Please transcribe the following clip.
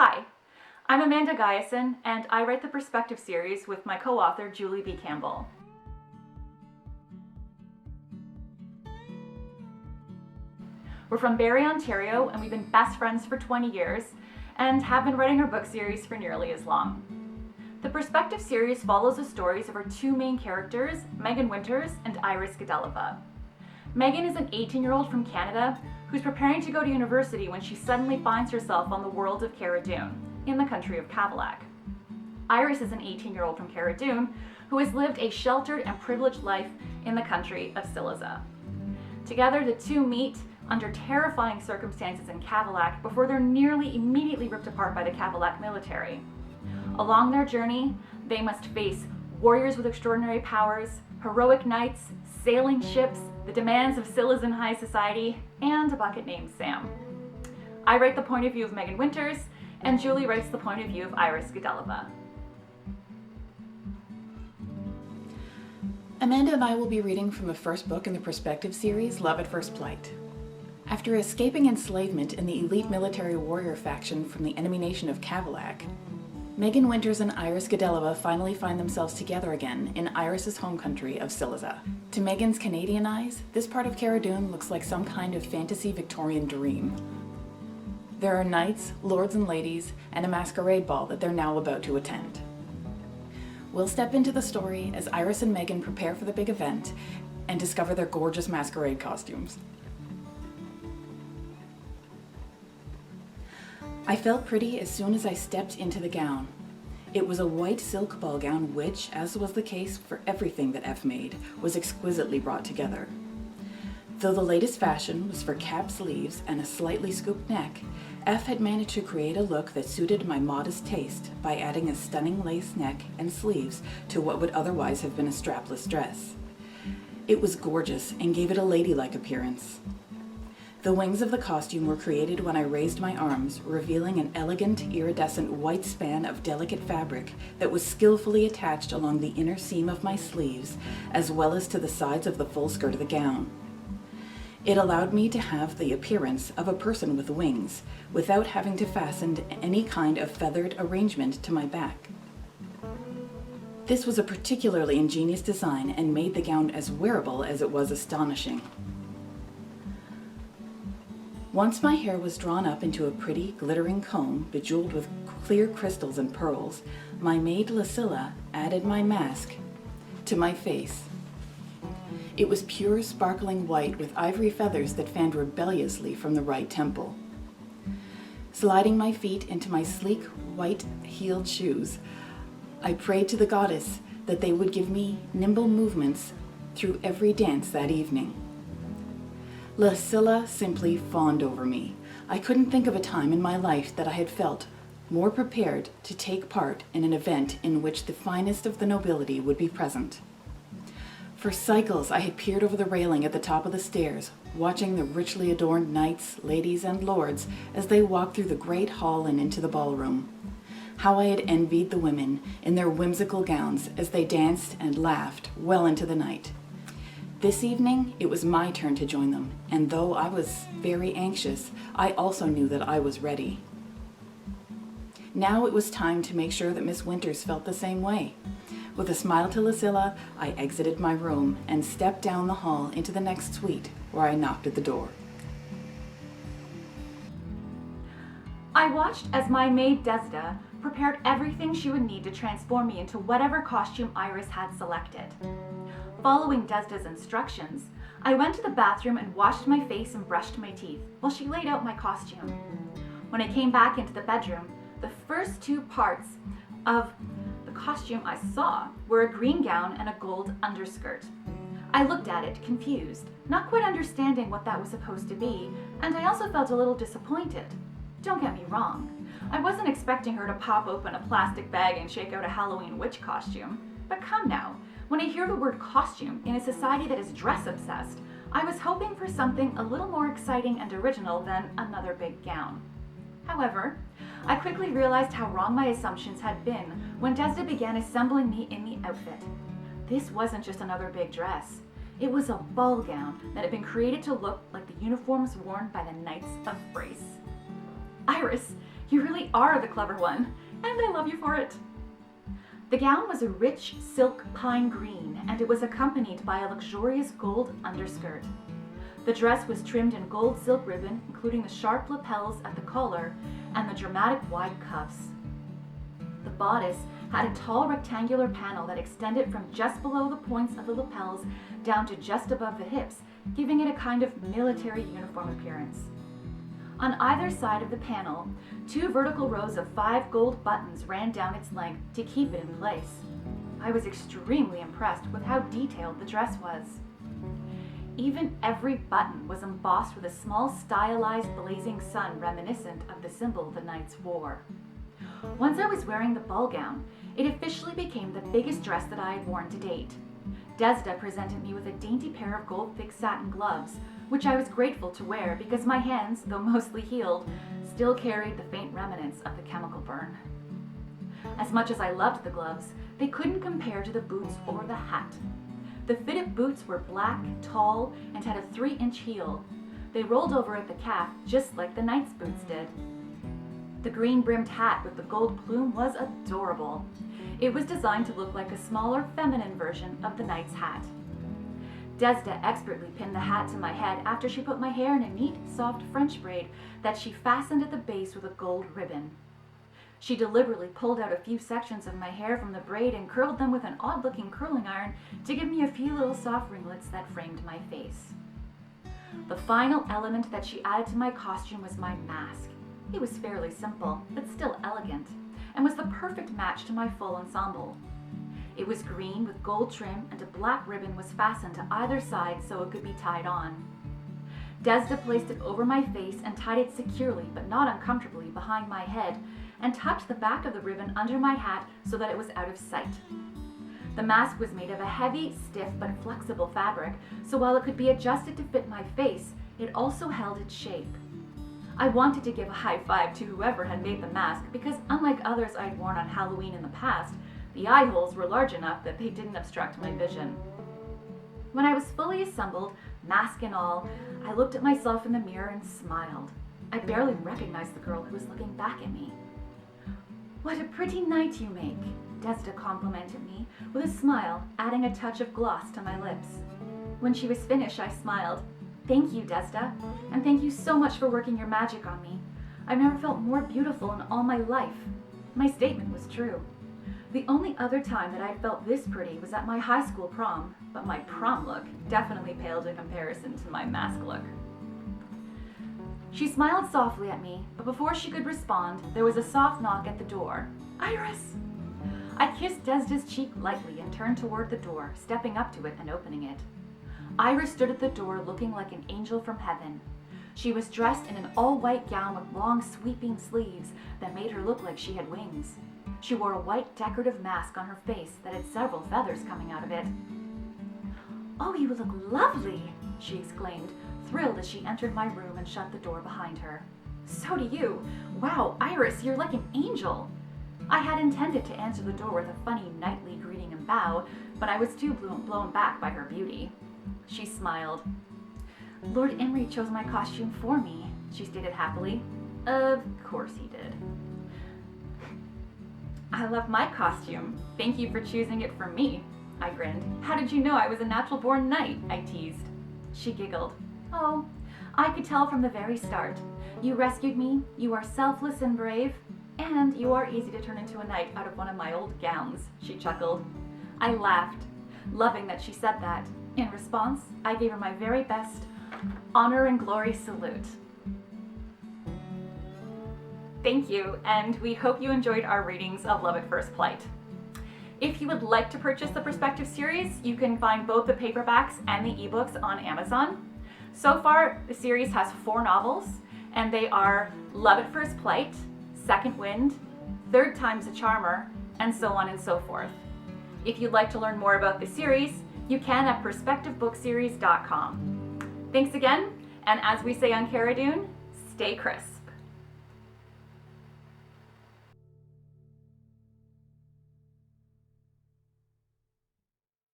Hi, I'm Amanda Giasson, and I write the Perspective series with my co-author Julie B. Campbell. We're from Barrie, Ontario, and we've been best friends for 20 years and have been writing our book series for nearly as long. The Perspective series follows the stories of our two main characters, Megan Winters and Iris Gadelova. Megan is an 18-year-old from Canada who's preparing to go to university when she suddenly finds herself on the world of Carridoon, in the country of Cavellac. Iris is an 18-year-old from Carridoon who has lived a sheltered and privileged life in the country of Silesia. Together, the two meet under terrifying circumstances in Cavellac before they're nearly immediately ripped apart by the Cavellac military. Along their journey, they must face warriors with extraordinary powers, heroic knights, sailing ships, the demands of Silesian high society, and a bucket named Sam. I write the point of view of Megan Winters, and Julie writes the point of view of Iris Gadelova. Amanda and I will be reading from the first book in the Perspective series, Love at First Plight. After escaping enslavement in the elite military warrior faction from the enemy nation of Cavellac, Megan Winters and Iris Gadelova finally find themselves together again in Iris's home country of Silesia. To Megan's Canadian eyes, this part of Carridoon looks like some kind of fantasy Victorian dream. There are knights, lords and ladies, and a masquerade ball that they're now about to attend. We'll step into the story as Iris and Megan prepare for the big event and discover their gorgeous masquerade costumes. I felt pretty as soon as I stepped into the gown. It was a white silk ball gown which, as was the case for everything that F made, was exquisitely brought together. Though the latest fashion was for cap sleeves and a slightly scooped neck, F had managed to create a look that suited my modest taste by adding a stunning lace neck and sleeves to what would otherwise have been a strapless dress. It was gorgeous and gave it a ladylike appearance. The wings of the costume were created when I raised my arms, revealing an elegant, iridescent white span of delicate fabric that was skillfully attached along the inner seam of my sleeves, as well as to the sides of the full skirt of the gown. It allowed me to have the appearance of a person with wings, without having to fasten any kind of feathered arrangement to my back. This was a particularly ingenious design and made the gown as wearable as it was astonishing. Once my hair was drawn up into a pretty, glittering comb bejeweled with clear crystals and pearls, my maid Lucilla added my mask to my face. It was pure, sparkling white with ivory feathers that fanned rebelliously from the right temple. Sliding my feet into my sleek, white-heeled shoes, I prayed to the goddess that they would give me nimble movements through every dance that evening. Lucilla simply fawned over me. I couldn't think of a time in my life that I had felt more prepared to take part in an event in which the finest of the nobility would be present. For cycles I had peered over the railing at the top of the stairs, watching the richly adorned knights, ladies, and lords as they walked through the great hall and into the ballroom. How I had envied the women in their whimsical gowns as they danced and laughed well into the night. This evening, it was my turn to join them, and though I was very anxious, I also knew that I was ready. Now it was time to make sure that Miss Winters felt the same way. With a smile to Lucilla, I exited my room and stepped down the hall into the next suite, where I knocked at the door. I watched as my maid Desda prepared everything she would need to transform me into whatever costume Iris had selected. Following Desda's instructions, I went to the bathroom and washed my face and brushed my teeth while she laid out my costume. When I came back into the bedroom, the first two parts of the costume I saw were a green gown and a gold underskirt. I looked at it, confused, not quite understanding what that was supposed to be, and I also felt a little disappointed. Don't get me wrong, I wasn't expecting her to pop open a plastic bag and shake out a Halloween witch costume, but come now. When I hear the word costume in a society that is dress obsessed, I was hoping for something a little more exciting and original than another big gown. However, I quickly realized how wrong my assumptions had been when Desda began assembling me in the outfit. This wasn't just another big dress. It was a ball gown that had been created to look like the uniforms worn by the Knights of Brace. Iris, You really are the clever one, and I love you for it. The gown was a rich silk pine green, and it was accompanied by a luxurious gold underskirt. The dress was trimmed in gold silk ribbon, including the sharp lapels at the collar and the dramatic wide cuffs. The bodice had a tall rectangular panel that extended from just below the points of the lapels down to just above the hips, giving it a kind of military uniform appearance. On either side of the panel, 2 vertical rows of 5 gold buttons ran down its length to keep it in place. I was extremely impressed with how detailed the dress was. Even every button was embossed with a small stylized blazing sun reminiscent of the symbol the knights wore. Once I was wearing the ball gown, it officially became the biggest dress that I had worn to date. Desda presented me with a dainty pair of gold thick satin gloves, which I was grateful to wear because my hands, though mostly healed, still carried the faint remnants of the chemical burn. As much as I loved the gloves, they couldn't compare to the boots or the hat. The fitted boots were black, tall, and had a 3-inch heel. They rolled over at the calf just like the knight's boots did. The green-brimmed hat with the gold plume was adorable. It was designed to look like a smaller, feminine version of the knight's hat. Desda expertly pinned the hat to my head after she put my hair in a neat, soft French braid that she fastened at the base with a gold ribbon. She deliberately pulled out a few sections of my hair from the braid and curled them with an odd-looking curling iron to give me a few little soft ringlets that framed my face. The final element that she added to my costume was my mask. It was fairly simple, but still elegant, and was the perfect match to my full ensemble. It was green with gold trim, and a black ribbon was fastened to either side so it could be tied on. Desda placed it over my face and tied it securely but not uncomfortably behind my head, and tucked the back of the ribbon under my hat so that it was out of sight. The mask was made of a heavy, stiff, but flexible fabric, so while it could be adjusted to fit my face, it also held its shape. I wanted to give a high five to whoever had made the mask because, unlike others I'd worn on Halloween in the past, the eye holes were large enough that they didn't obstruct my vision. When I was fully assembled, mask and all, I looked at myself in the mirror and smiled. I barely recognized the girl who was looking back at me. "What a pretty knight you make," Desda complimented me, with a smile, adding a touch of gloss to my lips. When she was finished, I smiled. "Thank you, Desda, and thank you so much for working your magic on me. I've never felt more beautiful in all my life." My statement was true. The only other time that I felt this pretty was at my high school prom, but my prom look definitely paled in comparison to my mask look. She smiled softly at me, but before she could respond, there was a soft knock at the door. "Iris!" I kissed Desda's cheek lightly and turned toward the door, stepping up to it and opening it. Iris stood at the door looking like an angel from heaven. She was dressed in an all-white gown with long, sweeping sleeves that made her look like she had wings. She wore a white decorative mask on her face that had several feathers coming out of it. "Oh, you look lovely!" she exclaimed, thrilled as she entered my room and shut the door behind her. "So do you! Wow, Iris, you're like an angel!" I had intended to answer the door with a funny knightly greeting and bow, but I was too blown back by her beauty. She smiled. "Lord Imry chose my costume for me," she stated happily. "Of course he did." "I love my costume. Thank you for choosing it for me," I grinned. "How did you know I was a natural-born knight?" I teased. She giggled. "Oh, I could tell from the very start. You rescued me, you are selfless and brave, and you are easy to turn into a knight out of one of my old gowns," she chuckled. I laughed, loving that she said that. In response, I gave her my very best honor and glory salute. Thank you, and we hope you enjoyed our readings of Love at First Plight. If you would like to purchase the Perspective series, you can find both the paperbacks and the ebooks on Amazon. So far, the series has 4 novels, and they are Love at First Plight, Second Wind, Third Time's a Charmer, and so on and so forth. If you'd like to learn more about the series, you can at perspectivebookseries.com. Thanks again, and as we say on Cara Dune, stay crisp.